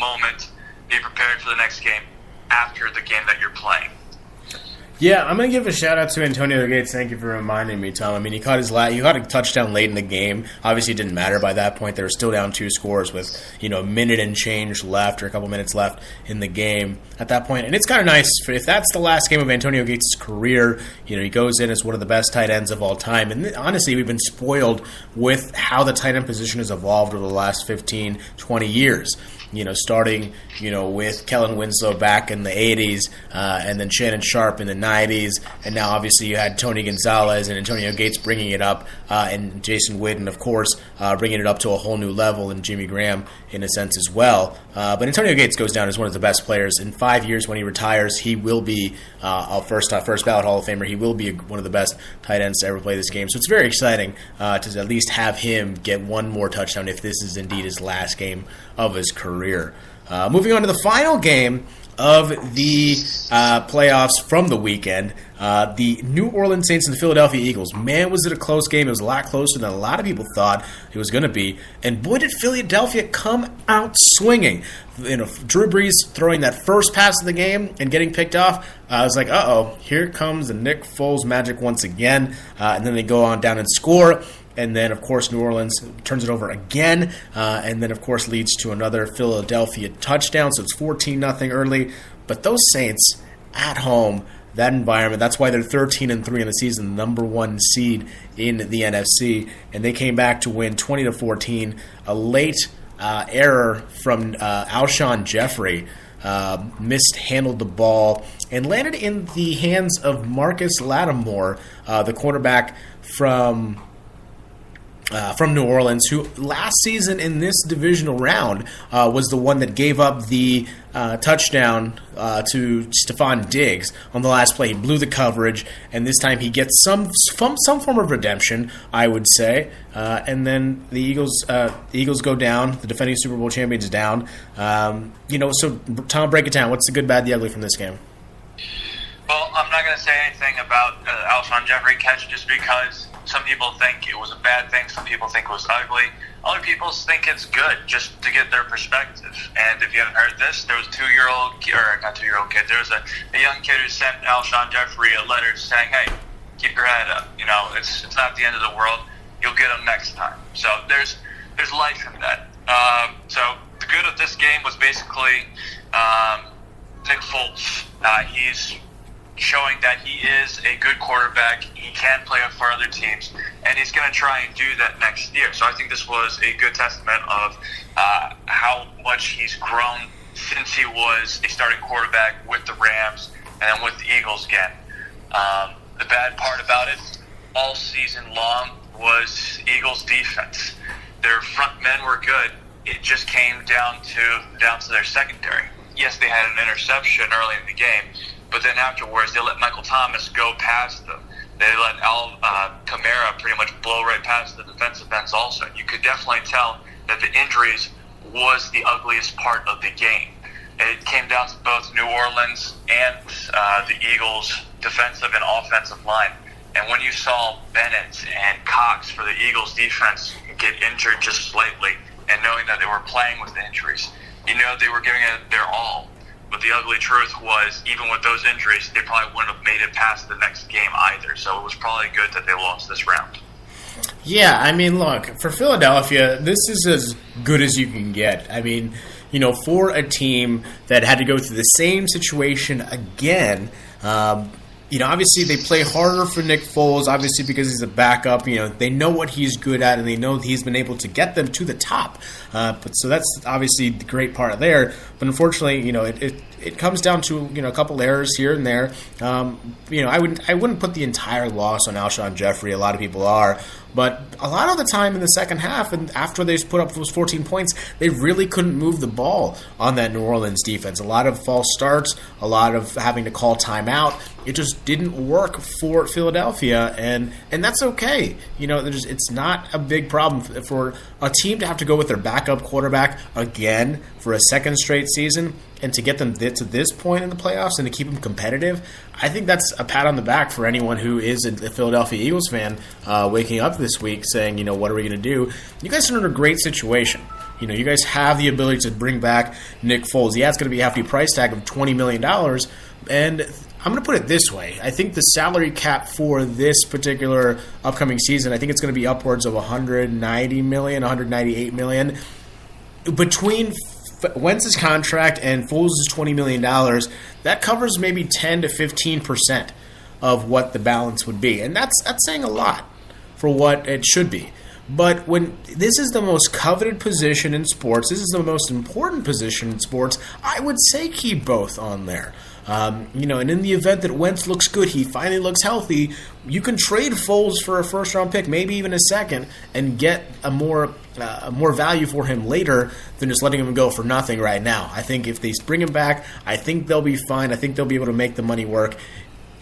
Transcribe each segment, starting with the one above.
moment, be prepared for the next game after the game that you're playing. Yeah, I'm going to give a shout-out to Antonio Gates. Thank you for reminding me, Tom. I mean, he caught a touchdown late in the game. Obviously, it didn't matter by that point. They were still down 2 scores with, a minute and change left or a couple minutes left in the game at that point. And it's kind of nice if that's the last game of Antonio Gates' career. He goes in as one of the best tight ends of all time. And honestly, we've been spoiled with how the tight end position has evolved over the last 15, 20 years. Starting, with Kellen Winslow back in the 80s, and then Shannon Sharp in the 90s, and now obviously you had Tony Gonzalez and Antonio Gates bringing it up, and Jason Witten, of course, bringing it up to a whole new level, and Jimmy Graham in a sense as well. But Antonio Gates goes down as one of the best players. In 5 years when he retires, he will be a first ballot Hall of Famer. He will be one of the best tight ends to ever play this game. So it's very exciting to at least have him get one more touchdown if this is indeed his last game of his career. Moving on to the final game of the playoffs from the weekend, the New Orleans Saints and the Philadelphia Eagles. Man, was it a close game. It was a lot closer than a lot of people thought it was going to be. And boy, did Philadelphia come out swinging. Drew Brees throwing that first pass of the game and getting picked off. I was like, uh-oh, here comes the Nick Foles magic once again. And then they go on down and score. And then, of course, New Orleans turns it over again, and then, of course, leads to another Philadelphia touchdown. So it's 14-0 early. But those Saints at home, that environment, that's why they're 13-3 in the season, number 1 seed in the NFC. And they came back to win 20-14. A late error from Alshon Jeffrey. Mishandled the ball and landed in the hands of Marcus Lattimore, the quarterback from New Orleans, who last season in this divisional round was the one that gave up the touchdown to Stephon Diggs on the last play. He blew the coverage, and this time he gets some form of redemption, I would say. And then the Eagles go down. The defending Super Bowl champions down. So Tom, break it down. What's the good, bad, the ugly from this game? Well, I'm not going to say anything about Alshon Jeffrey catch just because some people think it was a bad thing, some people think it was ugly. Other people think it's good, just to get their perspective. And if you haven't heard this, there was there was a young kid who sent Alshon Jeffrey a letter saying, hey, keep your head up. It's not the end of the world. You'll get them next time. So there's life in that. So the good of this game was basically Nick Foles. He's showing that he is a good quarterback. He can play for other teams, and he's going to try and do that next year. So I think this was a good testament of how much he's grown since he was a starting quarterback with the Rams and then with the Eagles again. The bad part about it, all season long, was Eagles' defense. Their front men were good. It just came down to their secondary. Yes, they had an interception early in the game, but then afterwards, they let Michael Thomas go past them. They let Kamara pretty much blow right past the defensive ends also. You could definitely tell that the injuries was the ugliest part of the game. It came down to both New Orleans and the Eagles' defensive and offensive line. And when you saw Bennett and Cox for the Eagles' defense get injured just slightly, and knowing that they were playing with injuries, they were giving it their all. But the ugly truth was, even with those injuries, they probably wouldn't have made it past the next game either. So it was probably good that they lost this round. Yeah, I mean, look, for Philadelphia, this is as good as you can get. I mean, for a team that had to go through the same situation again, obviously they play harder for Nick Foles, obviously because he's a backup. They know what he's good at, and they know he's been able to get them to the top. So that's obviously the great part there. But unfortunately, it comes down to a couple errors here and there. I wouldn't put the entire loss on Alshon Jeffrey. A lot of people are. But a lot of the time in the second half, and after they put up those 14 points, they really couldn't move the ball on that New Orleans defense. A lot of false starts, a lot of having to call timeout. It just didn't work for Philadelphia, and that's okay. It's not a big problem for a team to have to go with their backup quarterback again for a second straight season, and to get them to this point in the playoffs and to keep them competitive. I think that's a pat on the back for anyone who is a Philadelphia Eagles fan waking up this week saying, what are we going to do? You guys are in a great situation. You guys have the ability to bring back Nick Foles. Yeah, it's going to be a hefty price tag of $20 million. And I'm going to put it this way. I think the salary cap for this particular upcoming season, I think it's going to be upwards of $190 million, $198 million. Between Wentz's contract and Foles' $20 million, that covers maybe 10 to 15% of what the balance would be. And that's saying a lot for what it should be. But when this is the most coveted position in sports, this is the most important position in sports, I would say keep both on there. And in the event that Wentz looks good, he finally looks healthy, you can trade Foles for a first-round pick, maybe even a second, and get a more value for him later than just letting him go for nothing right now. I think if they bring him back, I think they'll be fine. I think they'll be able to make the money work.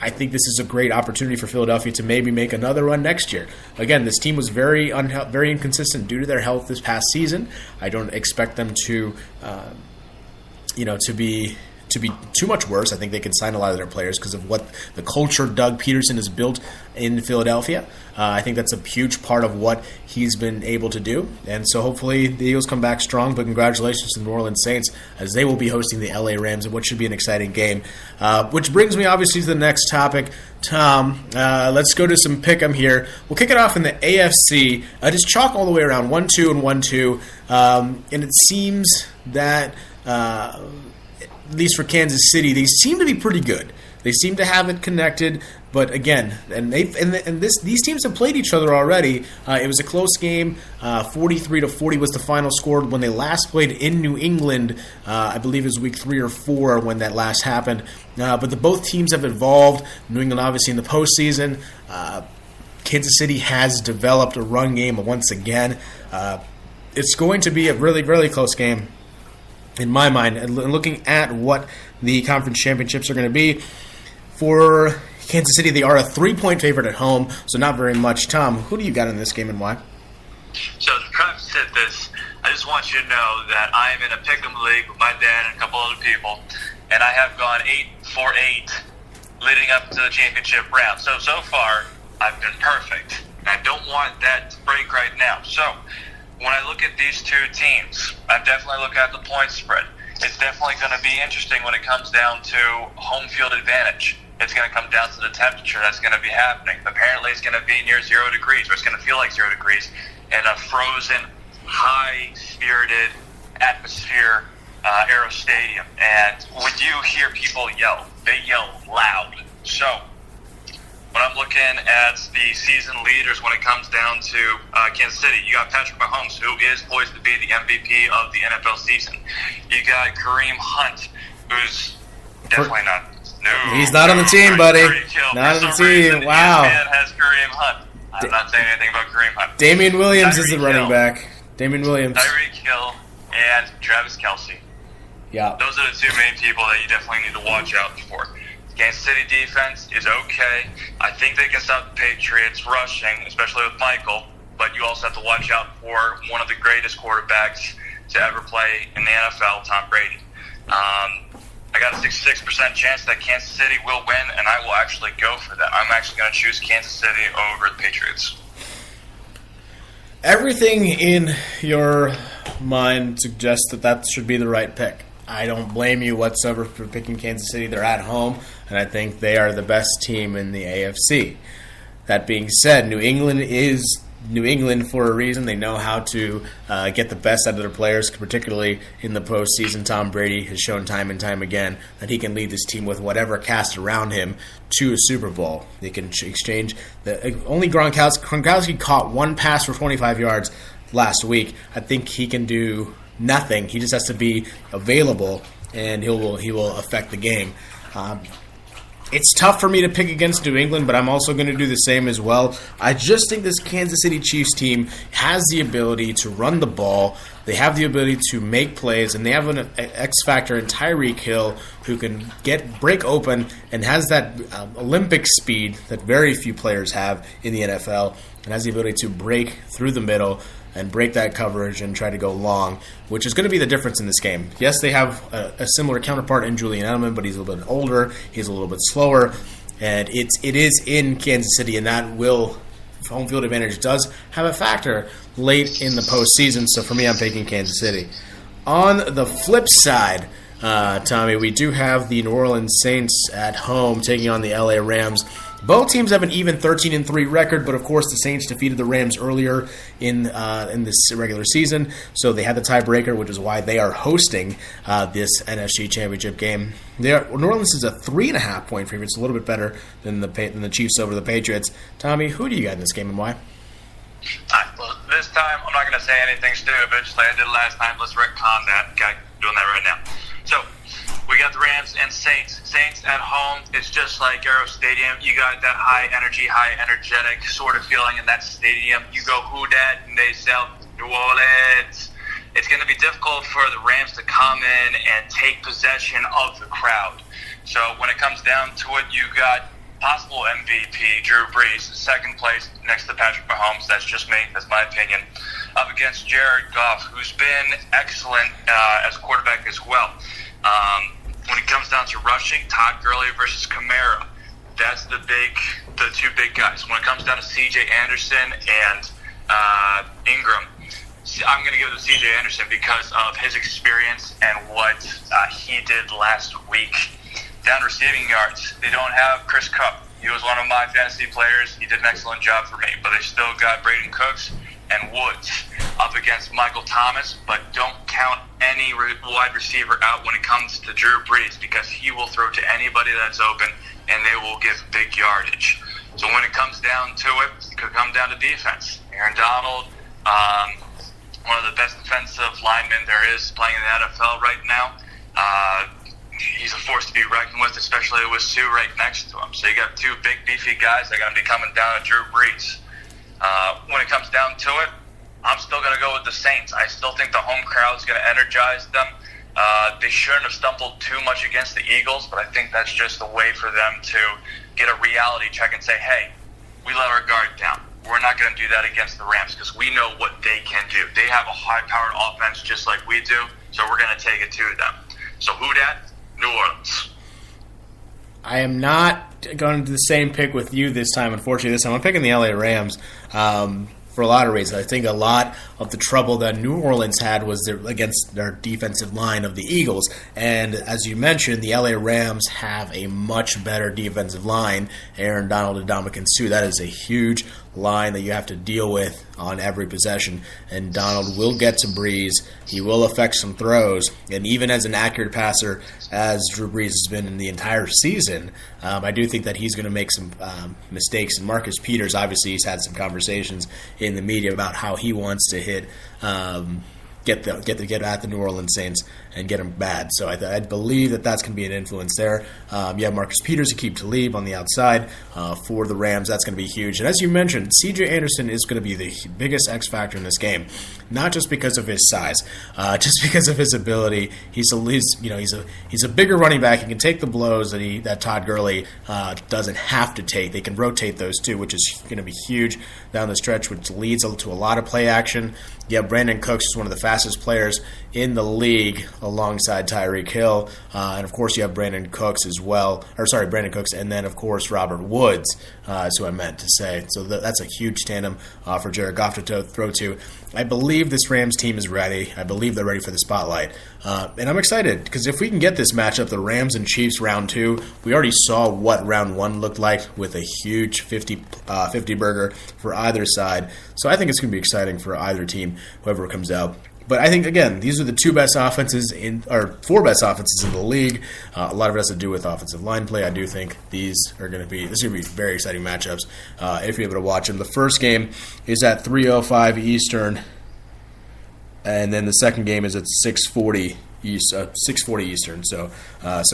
I think this is a great opportunity for Philadelphia to maybe make another run next year. Again, this team was very inconsistent due to their health this past season. I don't expect them to be too much worse. I think they can sign a lot of their players because of what the culture Doug Peterson has built in Philadelphia. I think that's a huge part of what he's been able to do. And so hopefully the Eagles come back strong, but congratulations to the New Orleans Saints as they will be hosting the LA Rams in what should be an exciting game. Which brings me obviously to the next topic. Tom, let's go to some pick'em here. We'll kick it off in the AFC. Just chalk all the way around 1-2 and 1-2. And it seems that at least for Kansas City, they seem to be pretty good. They seem to have it connected, but again, these teams have played each other already. It was a close game. 43-40 was the final score when they last played in New England. I believe it was week 3 or 4 when that last happened. But both teams have evolved. New England obviously in the postseason. Kansas City has developed a run game once again. It's going to be a really, really close game. In my mind, and looking at what the conference championships are going to be, for Kansas City, they are a 3-point favorite at home, so not very much. Tom, who do you got in this game and why? So to preface this, I just want you to know that I am in a pick'em league with my dad and a couple other people, and I have gone 8-for-8 leading up to the championship round. So far, I've been perfect. And I don't want that to break right now. So when I look at these two teams, I definitely look at the point spread. It's definitely going to be interesting when it comes down to home field advantage. It's going to come down to the temperature that's going to be happening. Apparently, it's going to be near 0 degrees, or it's going to feel like 0 degrees in a frozen, high-spirited atmosphere, Aero Stadium. And when you hear people yell, they yell loud. So when I'm looking at the season leaders when it comes down to Kansas City, you got Patrick Mahomes, who is poised to be the MVP of the NFL season. You got Kareem Hunt, who's definitely not. No, he's not on the team, buddy. Not on the team. Wow. ESPN has Kareem Hunt. I'm not saying anything about Kareem Hunt. Damian Williams is the running back. Damian Williams. Tyreek Hill and Travis Kelce. Yeah. Those are the two main people that you definitely need to watch out for. Kansas City defense is okay. I think they can stop the Patriots rushing, especially with Michael, but you also have to watch out for one of the greatest quarterbacks to ever play in the NFL, Tom Brady. I got a 66% chance that Kansas City will win, and I will actually go for that. I'm actually going to choose Kansas City over the Patriots. Everything in your mind suggests that should be the right pick. I don't blame you whatsoever for picking Kansas City. They're at home, and I think they are the best team in the AFC. That being said, New England is New England for a reason. They know how to get the best out of their players, particularly in the postseason. Tom Brady has shown time and time again that he can lead this team with whatever cast around him to a Super Bowl. They can exchange. Only Gronkowski caught one pass for 25 yards last week. I think he can do nothing. He just has to be available, and he will affect the game. It's tough for me to pick against New England, but I'm also going to do the same as well. I just think this Kansas City Chiefs team has the ability to run the ball. They have the ability to make plays, and they have an X factor in Tyreek Hill who can break open and has that Olympic speed that very few players have in the NFL, and has the ability to break through the middle and break that coverage and try to go long, which is going to be the difference in this game. Yes, they have a similar counterpart in Julian Edelman, but he's a little bit older, he's a little bit slower, and it is in Kansas City, and that will home field advantage does have a factor late in the postseason. So for me, I'm taking Kansas City. On the flip side, Tommy, we do have the New Orleans Saints at home taking on the LA Rams. Both teams have an even 13-3 record, but of course the Saints defeated the Rams earlier in this regular season, so they had the tiebreaker, which is why they are hosting this NFC Championship game. New Orleans is a 3.5-point favorite. It's a little bit better than the Chiefs over the Patriots. Tommy, who do you got in this game and why? Well, this time I'm not going to say anything stupid, just like I did last time. Let's retcon that. Okay, doing that right now. So, we got the Rams and Saints. Saints at home, it's just like Arrow Stadium. You got that high energy, high energetic sort of feeling in that stadium. You go, who dat? And they sell New Orleans. It's going to be difficult for the Rams to come in and take possession of the crowd. So when it comes down to it, you got possible MVP, Drew Brees, second place next to Patrick Mahomes. That's just me. That's my opinion. Up against Jared Goff, who's been excellent as quarterback as well. When it comes down to rushing, Todd Gurley versus Kamara, that's the two big guys. When it comes down to C.J. Anderson and Ingram, I'm going to give it to C.J. Anderson because of his experience and what he did last week. Down receiving yards, they don't have Chris Cup. He was one of my fantasy players. He did an excellent job for me, but they still got Braden Cooks and Woods up against Michael Thomas, but don't count any wide receiver out when it comes to Drew Brees because he will throw to anybody that's open and they will give big yardage. So when it comes down to it, it could come down to defense. Aaron Donald, one of the best defensive linemen there is playing in the NFL right now. He's a force to be reckoned with, especially with Sue right next to him. So you got two big, beefy guys that are going to be coming down to Drew Brees. When it comes down to it, I'm still going to go with the Saints. I still think the home crowd's going to energize them. They shouldn't have stumbled too much against the Eagles, but I think that's just a way for them to get a reality check and say, hey, we let our guard down. We're not going to do that against the Rams because we know what they can do. They have a high-powered offense just like we do, so we're going to take it to them. So who dat? New Orleans. I am not going to the same pick with you this time, unfortunately. This time I'm picking the LA Rams for a lot of reasons. I think a lot of the trouble that New Orleans had was against their defensive line of the Eagles. And as you mentioned, the LA Rams have a much better defensive line. Aaron Donald and Ndamukong Suh. That is a huge line that you have to deal with on every possession. And Donald will get to Brees. He will affect some throws. And even as an accurate passer, as Drew Brees has been in the entire season, I do think that he's going to make some mistakes. And Marcus Peters, obviously, he's had some conversations in the media about how he wants to get at the New Orleans Saints and get them bad. So I believe that that's going to be an influence there. You have Marcus Peters, Aqib Talib on the outside for the Rams. That's going to be huge. And as you mentioned, C.J. Anderson is going to be the biggest X factor in this game, not just because of his size, just because of his ability. He's a bigger running back. He can take the blows that Todd Gurley doesn't have to take. They can rotate those two, which is going to be huge down the stretch, which leads to a lot of play action. Yeah, Brandon Cooks is one of the fastest players in the league alongside Tyreek Hill. And, of course, you have Brandon Cooks, and then, of course, Robert Woods is who I meant to say. So that's a huge tandem for Jared Goff to throw to. I believe this Rams team is ready. I believe they're ready for the spotlight. And I'm excited because if we can get this matchup, the Rams and Chiefs round 2, we already saw what round 1 looked like with a huge 50 burger for either side. So I think it's going to be exciting for either team, whoever comes out. But I think, again, these are the 4 best offenses in the league. A lot of it has to do with offensive line play. I do think this is going to be very exciting matchups if you're able to watch them. The first game is at 3:05 Eastern, and then the second game is at 6:40 Eastern. So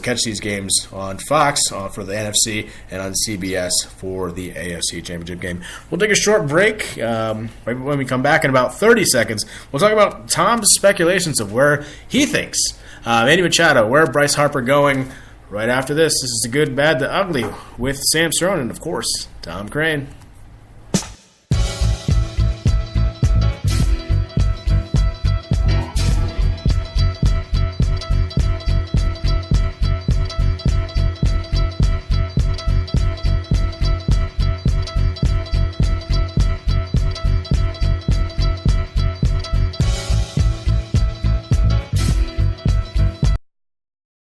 catch these games on Fox for the NFC and on CBS for the AFC Championship game. We'll take a short break. Right when we come back in about 30 seconds, we'll talk about Tom's speculations of where he thinks Manny Machado, where Bryce Harper going right after this. This is the good, bad, the ugly with Sam Cerrone and, of course, Tom Crane.